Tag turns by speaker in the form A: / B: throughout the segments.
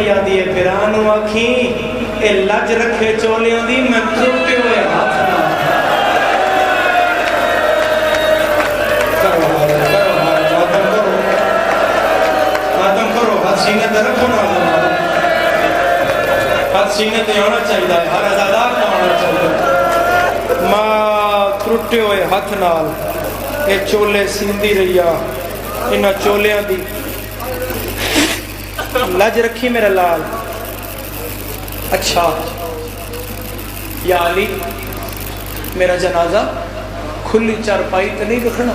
A: پیا دیے پیرانو آکھی اے لج رکھے چولیاں دی میں ٹوٹے ہوئے ہاتھ نہ سینے تے رکھو نا ہاتھ سینے تے آنا چاہیے ہر عزادار کا آنا چاہیے ماں ٹوٹے ہوئے ہاتھ نال اے چولے سیندی رہیا انہاں چولیاں دی لج رکھی میرا لال اچھا یا علی میرا جنازہ کھلی چارپائی تے نہیں رکھنا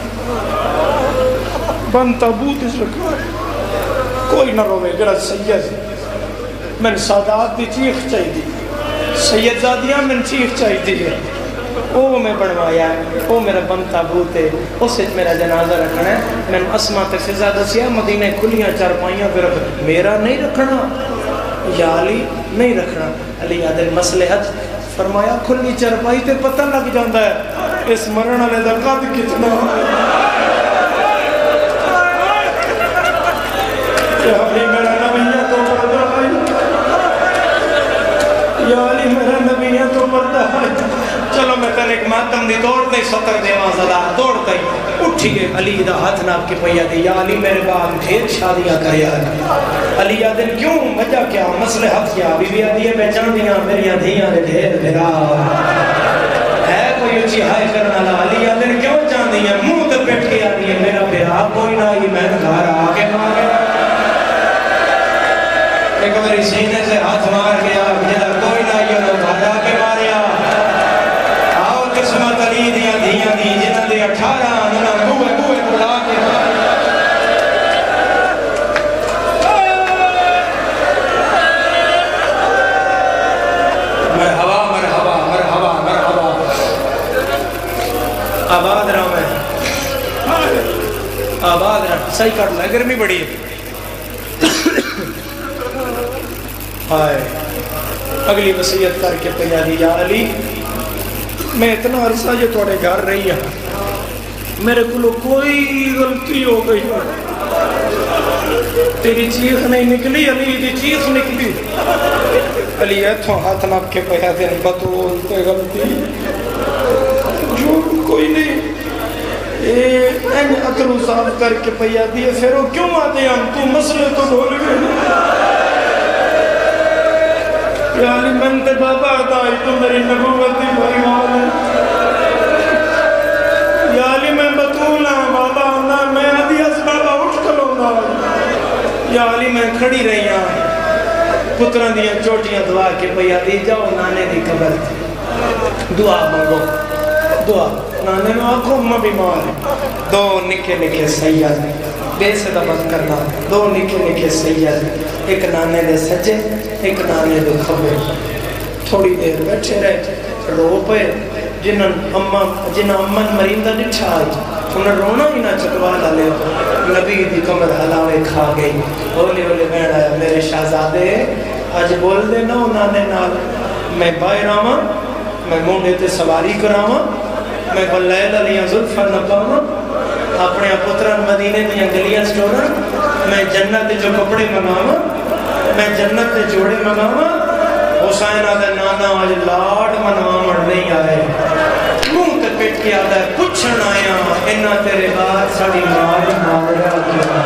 A: بند تابوت اس رکھنا کوئی نہ روے جڑا سید میں سادات دی چیخ چاہی دی سید زادیاں میں چیخ چاہی دی ہے وہ میں بنوایا ہے وہ میرا بند تابوت ہے اسے میرا جنازہ رکھنا ہے میں اسما تک سے زیادہ سیا مدینہ کھلیاں چارپائیاں پہ رکھ میرا نہیں رکھنا یا علی نہیں رکھنا علی عادل مصلحت فرمایا کھلی چارپائی تے پتہ لگ جاندہ ہے اس مرن والے دا قد کتنا یا علی میرا نبیہ تو پردہ ہے یا علی میرا نبیہ تو پردہ ہے چلو میں تن ایک ماتم دی دوڑ دے سطر دیوان زدہ دوڑ دے اٹھئے علی دا ہاتھ ناپ کے پہیا دے یا علی میرے بعد ڈھیر شادیاں کریا علی آدن کیوں وجہ کیا مصلحت کیا بی بی آدھی ہے میں چاندیاں میری دھیاں دے ڈھیر میرا ہے کوئی اچھی ہائے کرنا لا علی آدن کیوں چاندیاں منہ تے پیٹ کے آدھی ہے میرا بیرا کوئی نہ ہی میں گھر آگے مارے ایک میری سینے سے ہاتھ مار گیا جدہ کوئی نہ ہی انہوں گھر آگے ماریا آؤ قسمت علی دیا دیا دی جنہ دے 18 انہوں بوئے بلا کے مرحبا مرحبا مرحبا مرحبا آباد رہا میں آباد رہا صحیح کر لیں گرمی بڑی اگلی وصیت کر کے پیا دی یا علی میں اتنا عرصہ جو توڑے گھر رہی ہوں میرے کلو کوئی غلطی ہو گئی تیری چیخ نہیں نکلی علی دی چیخ نکلی علی ایتھوں ہاتھ ناپ کے پیا دے بطول تے غلطی جو کوئی نہیں این اترو صاف کر کے پیا دیئے پھر وہ کیوں آتے ہم تو مسئلے تو ڈھول گئے یا علی من تے بابا آئی تو میری نبوتی بھائی مال یا علی میں بطول ہوں بابا آنا میں آدھی اس بابا اٹھ کلوں گا یا علی میں کھڑی رہی ہوں پتران دیا چوٹیاں دعا کے پیا دی جاؤ نانے دی قبر دعا مانگو دعا نانے میں آنکھوں میں بیمار دو نکے نکے سیاد بے سے دبت کرنا دو نکے نکے سیاد ایک نانے دے سجے ایک نانے دے کھبے تھوڑی دیر بیٹھے رہے رو پہ جنہاں امن مرندہ نٹھا آئی انہیں رونا ہی نہ چکوا لے نبی دی کمر حلاوے کھا گئی بولے بولے بیڑ آیا میرے شہزادے آج بول دے نا نانے نال میں باہر آواں میں مونڈے تے سواری کراواں میں بلیل علیہ ظلفہ نپاواں اپنے پتران مدینے دیا گلیاں سٹورا میں جنت جو کپڑے منگاواں میں جنت دے جوڑے منگاواں حسین آدھے نانا آج لاڈ منامڑ نہیں آئے منہ تے پیٹ کے آدھے پچھن آیا انہا تیرے بعد ساڑی مار رہا کیا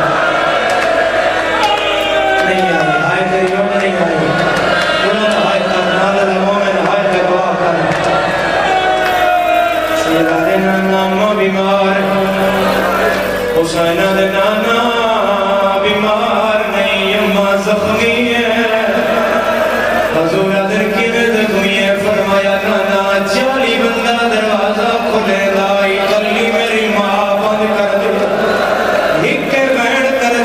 A: نہیں آئے آئے تیری یوم نہیں آئے انہوں تو آئے کر نادر مومن آئے تے دعا کر سیدہ نانا ماں بیمار حسین دے نانا بیمار نہیں اماں زخمی ہے حضور در کی رزق ہوئی ہے فرمایا نانا 40 بندہ دروازہ کھلے لائی کلی میری ماں بند کر دے ہکے بینڈ کر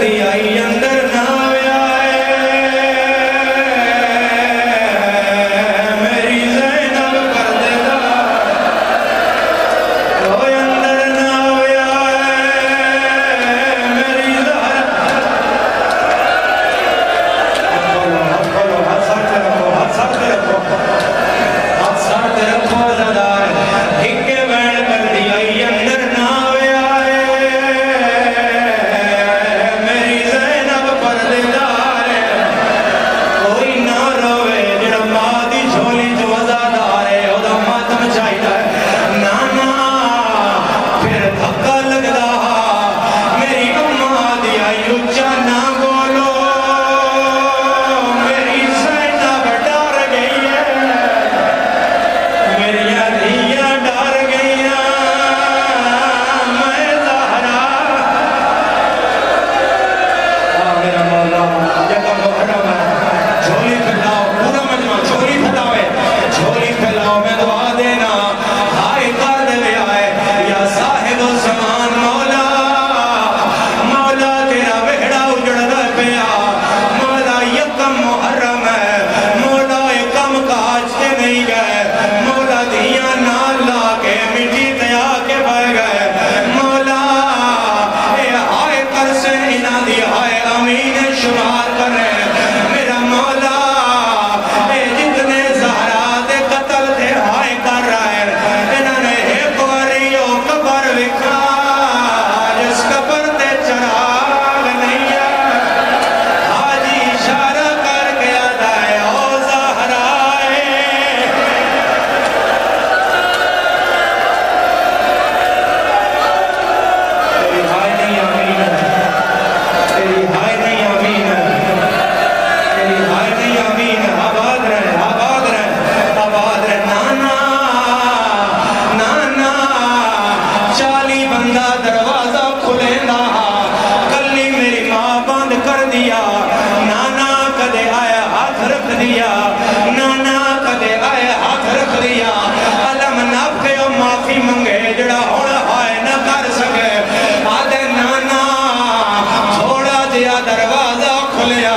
B: لیا